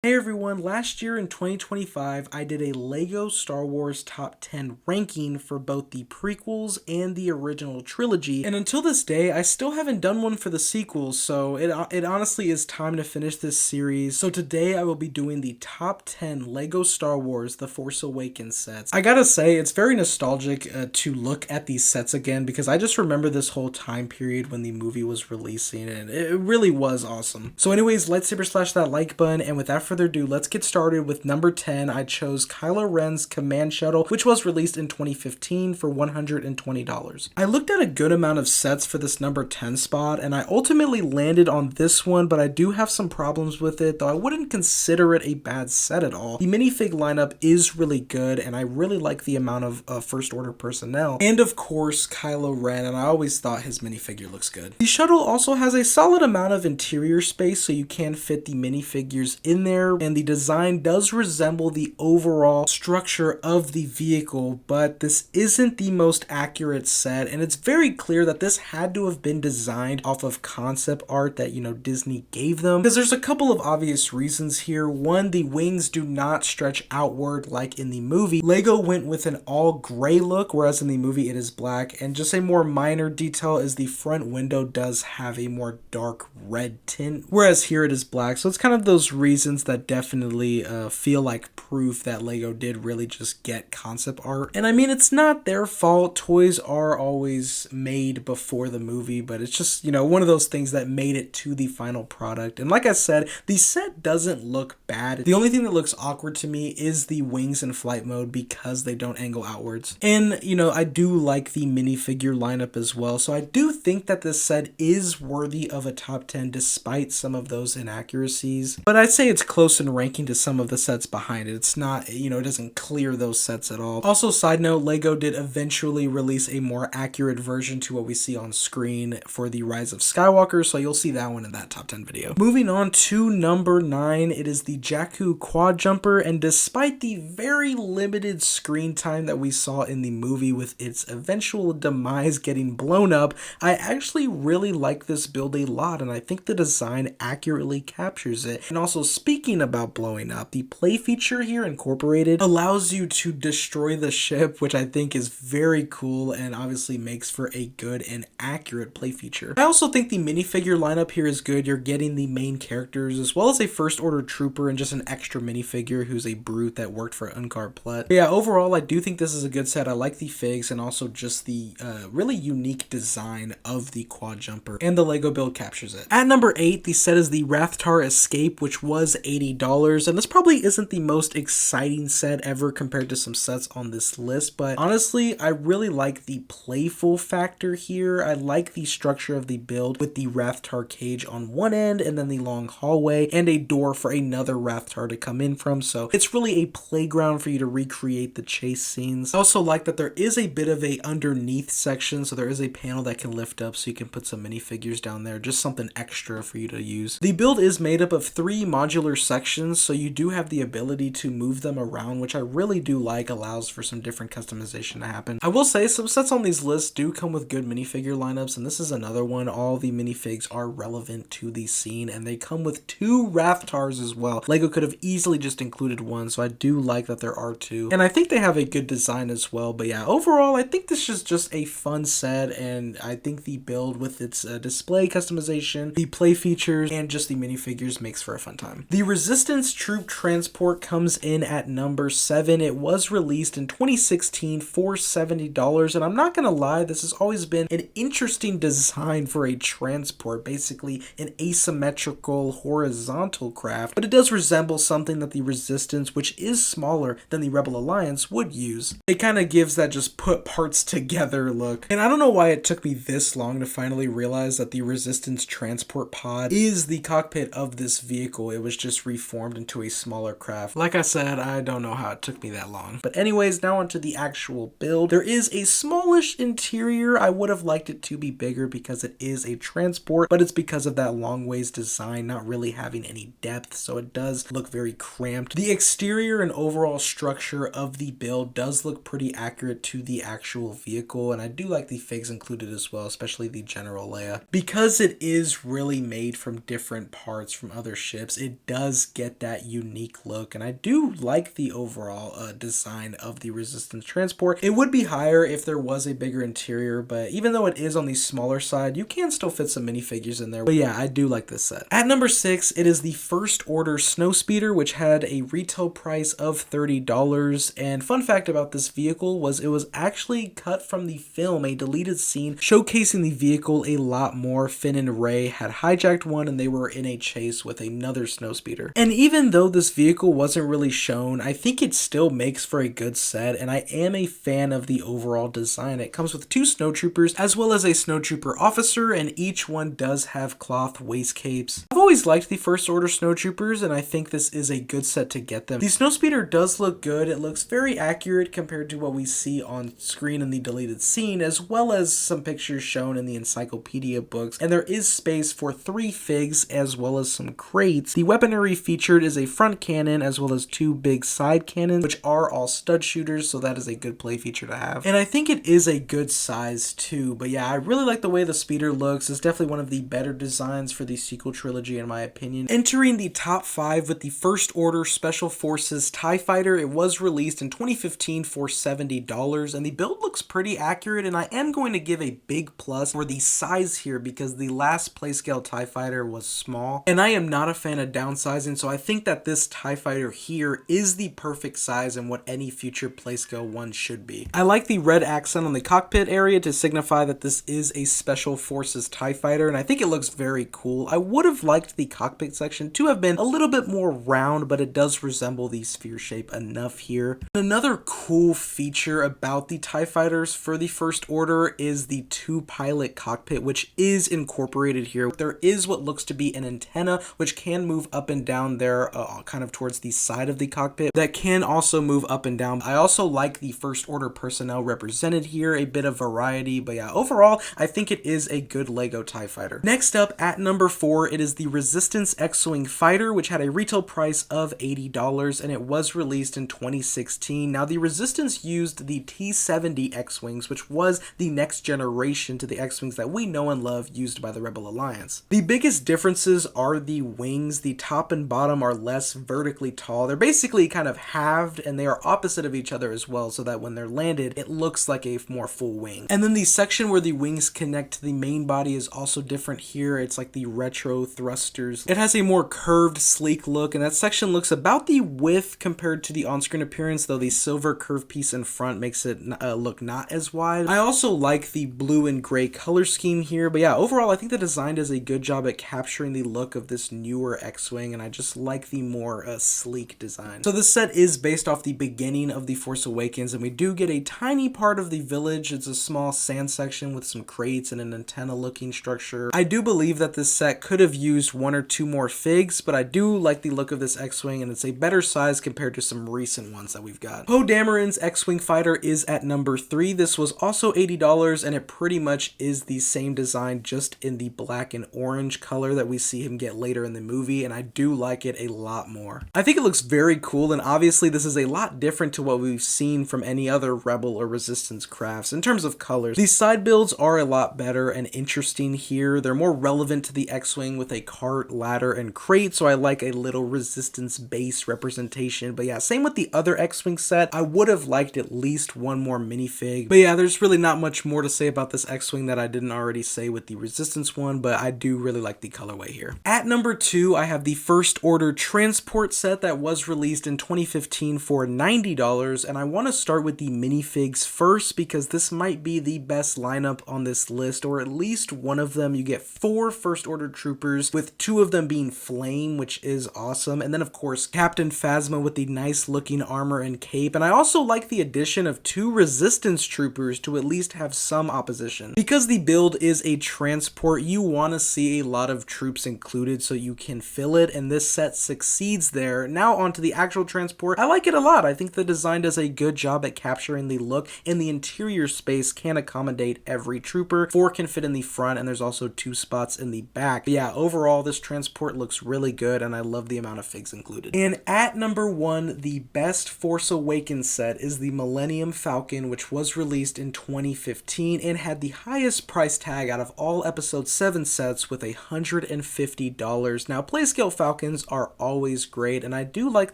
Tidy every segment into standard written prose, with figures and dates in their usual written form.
Hey everyone, last year in 2025, I did a LEGO Star Wars Top 10 ranking for both the prequels and the original trilogy, and until this day, I still haven't done one for the sequels, so it honestly is time to finish this series. So today I will be doing the top 10 LEGO Star Wars The Force Awakens sets. I gotta say, it's very nostalgic to look at these sets again, because I just remember this whole time period when the movie was releasing, and it really was awesome. So anyways, lightsaber slash that like button, and without further ado, let's get started with number 10. I chose Kylo Ren's Command Shuttle, which was released in 2015 for $120. I looked at a good amount of sets for this number 10 spot, and I ultimately landed on this one, but I do have some problems with it, though I wouldn't consider it a bad set at all. The minifig lineup is really good, and I really like the amount of First Order personnel, and of course Kylo Ren, and I always thought his minifigure looks good. The shuttle also has a solid amount of interior space, so you can fit the minifigures in there, and the design does resemble the overall structure of the vehicle, but this isn't the most accurate set, and it's very clear that this had to have been designed off of concept art that, Disney gave them, because there's a couple of obvious reasons here. One, the wings do not stretch outward like in the movie. LEGO went with an all gray look, whereas in the movie it is black, and just a more minor detail is the front window does have a more dark red tint, whereas here it is black, so it's kind of those reasons that definitely feel like proof that LEGO did really just get concept art. And I mean, it's not their fault. Toys are always made before the movie, but it's just, one of those things that made it to the final product. And like I said, the set doesn't look bad. The only thing that looks awkward to me is the wings in flight mode because they don't angle outwards. And, I do like the minifigure lineup as well, so I do think that this set is worthy of a top 10 despite some of those inaccuracies. But I'd say it's close in ranking to some of the sets behind it. It's not, it doesn't clear those sets at all. Also, side note, LEGO did eventually release a more accurate version to what we see on screen for the Rise of Skywalker, so you'll see that one in that top 10 video. Moving on to number 9, it is the Jakku quad jumper, and despite the very limited screen time that we saw in the movie with its eventual demise getting blown up, I actually really like this build a lot, and I think the design accurately captures it. And also, speaking about blowing up, the play feature here incorporated allows you to destroy the ship, which I think is very cool and obviously makes for a good and accurate play feature. I also think the minifigure lineup here is good. You're getting the main characters as well as a First Order trooper and just an extra minifigure who's a brute that worked for Unkar Plutt. But yeah, overall, I do think this is a good set. I like the figs and also just the really unique design of the quad jumper, and the LEGO build captures it. At number 8, the set is the Rathtar Escape, which was $80, and this probably isn't the most exciting set ever compared to some sets on this list, but honestly, I really like the playful factor here. I like the structure of the build with the Rathtar cage on one end and then the long hallway and a door for another Rathtar to come in from, so it's really a playground for you to recreate the chase scenes. I also like that there is a bit of a underneath section, so there is a panel that can lift up so you can put some minifigures down there, just something extra for you to use. The build is made up of 3 modular sections, so you do have the ability to move them around, which I really do like, allows for some different customization to happen. I will say some sets on these lists do come with good minifigure lineups, and this is another one. All the minifigs are relevant to the scene, and they come with 2 Rathtars as well. LEGO could have easily just included one, so I do like that there are 2, and I think they have a good design as well. But yeah, overall, I think this is just a fun set, and I think the build with its display customization, the play features, and just the minifigures makes for a fun time. The Resistance Troop Transport comes in at number 7. It was released in 2016 for $70, and I'm not gonna lie, this has always been an interesting design for a transport, basically an asymmetrical horizontal craft, but it does resemble something that the Resistance, which is smaller than the Rebel Alliance, would use. It kind of gives that just put parts together look, and I don't know why it took me this long to finally realize that the Resistance transport pod is the cockpit of this vehicle. It was just reformed into a smaller craft. Like I said, I don't know how it took me that long. But anyways, now onto the actual build. There is a smallish interior. I would have liked it to be bigger because it is a transport, but it's because of that long ways design not really having any depth, so it does look very cramped. The exterior and overall structure of the build does look pretty accurate to the actual vehicle, and I do like the figs included as well, especially the General Leia. Because it is really made from different parts from other ships, it does does get that unique look, and I do like the overall design of the Resistance transport. It would be higher if there was a bigger interior, but even though it is on the smaller side, you can still fit some minifigures in there. But yeah, I do like this set. At number 6, it is the First Order Snowspeeder, which had a retail price of $30. And fun fact about this vehicle was it was actually cut from the film, a deleted scene showcasing the vehicle a lot more. Finn and Rey had hijacked one and they were in a chase with another snowspeeder. And even though this vehicle wasn't really shown, I think it still makes for a good set, and I am a fan of the overall design. It comes with 2 snowtroopers as well as a snowtrooper officer, and each one does have cloth waist capes. I've always liked the First Order snowtroopers, and I think this is a good set to get them. The snowspeeder does look good. It looks very accurate compared to what we see on screen in the deleted scene, as well as some pictures shown in the encyclopedia books, and there is space for 3 figs as well as some crates. The weaponry featured is a front cannon as well as 2 big side cannons, which are all stud shooters, so that is a good play feature to have. And I think it is a good size too, but yeah, I really like the way the speeder looks. It's definitely one of the better designs for the sequel trilogy in my opinion. Entering the top 5 with the First Order Special Forces TIE Fighter. It was released in 2015 for $70, and the build looks pretty accurate, and I am going to give a big plus for the size here because the last Playscale TIE Fighter was small, and I am not a fan of downsizing, so I think that this TIE Fighter here is the perfect size and what any future Playscale one should be. I like the red accent on the cockpit area to signify that this is a Special Forces TIE Fighter, and I think it looks very cool. I would have liked the cockpit section to have been a little bit more round, but it does resemble the sphere shape enough here. Another cool feature about the TIE Fighters for the First Order is the 2-pilot cockpit, which is incorporated here. There is what looks to be an antenna, which can move up and down there, kind of towards the side of the cockpit. That can also move up and down. I also like the First Order personnel represented here, a bit of variety, but yeah, overall, I think it is a good LEGO TIE Fighter. Next up, at number 4, it is the Resistance X-Wing Fighter, which had a retail price of $80, and it was released in 2016. Now, the Resistance used the T-70 X-Wings, which was the next generation to the X-Wings that we know and love used by the Rebel Alliance. The biggest differences are the wings. The top and bottom are less vertically tall. They're basically kind of halved, and they are opposite of each other as well, so that when they're landed, it looks like a more full wing. And then the section where the wings connect to the main body is also different here. It's like the retro thrusters. It has a more curved, sleek look, and that section looks about the width compared to the on-screen appearance, though the silver curved piece in front makes it look not as wide. I also like the blue and gray color scheme here, but yeah, overall I think the design does a good job at capturing the look of this newer X-Wing, and I just like the more sleek design. So this set is based off the beginning of The Force Awakens, and we do get a tiny part of the village. It's a small sand section with some crates and an antenna looking structure. I do believe that this set could have used 1 or 2 more figs, but I do like the look of this X-Wing, and it's a better size compared to some recent ones that we've got. Poe Dameron's X-Wing Fighter is at number 3. This was also $80, and it pretty much is the same design, just in the black and orange color that we see him get later in the movie, and I do like it a lot more. I think it looks very cool, and obviously this is a lot different to what we've seen from any other Rebel or Resistance crafts in terms of colors. These side builds are a lot better and interesting here. They're more relevant to the X-Wing with a cart, ladder, and crate, so I like a little Resistance base representation. But yeah, same with the other X-Wing set. I would have liked at least 1 more minifig. But yeah, there's really not much more to say about this X-Wing that I didn't already say with the Resistance one, but I do really like the colorway here. At number 2, I have the First Order Transport set that was released in 2015 for $90, and I want to start with the minifigs first because this might be the best lineup on this list, or at least one of them. You get 4 First Order troopers, with 2 of them being flame, which is awesome, and then of course Captain Phasma with the nice looking armor and cape. And I also like the addition of 2 Resistance troopers to at least have some opposition. Because the build is a transport, you want to see a lot of troops included so you can fill it, and this set succeeds there. Now onto the actual transport. I like it a lot. I think the design does a good job at capturing the look, and the interior space can accommodate every trooper. 4 can fit in the front, and there's also 2 spots in the back. But yeah, overall this transport looks really good, and I love the amount of figs included. And at number 1, the best Force Awakens set is the Millennium Falcon, which was released in 2015 and had the highest price tag out of all Episode 7 sets with $150. Now, Playscale Falcon Falcons are always great, and I do like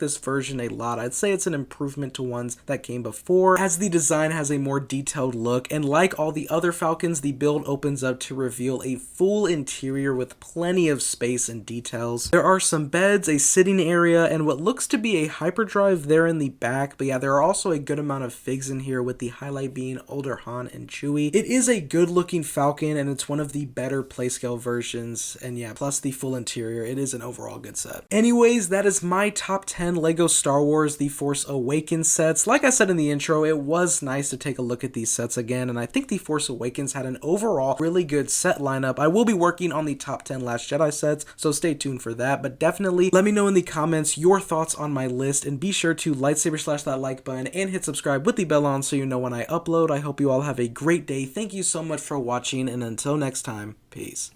this version a lot. I'd say it's an improvement to ones that came before, as the design has a more detailed look, and like all the other Falcons, the build opens up to reveal a full interior with plenty of space and details. There are some beds, a sitting area, and what looks to be a hyperdrive there in the back, but yeah, there are also a good amount of figs in here, with the highlight being older Han and Chewie. It is a good looking Falcon, and it's one of the better playscale versions, and yeah, plus the full interior, it is an overall good set. Anyways, that is my top 10 LEGO Star Wars The Force Awakens sets. Like I said in the intro, it was nice to take a look at these sets again, and I think The Force Awakens had an overall really good set lineup. I will be working on the top 10 Last Jedi sets, so stay tuned for that, but definitely let me know in the comments your thoughts on my list, and be sure to lightsaber slash that like button and hit subscribe with the bell on so you know when I upload. I hope you all have a great day. Thank you so much for watching, and until next time, peace.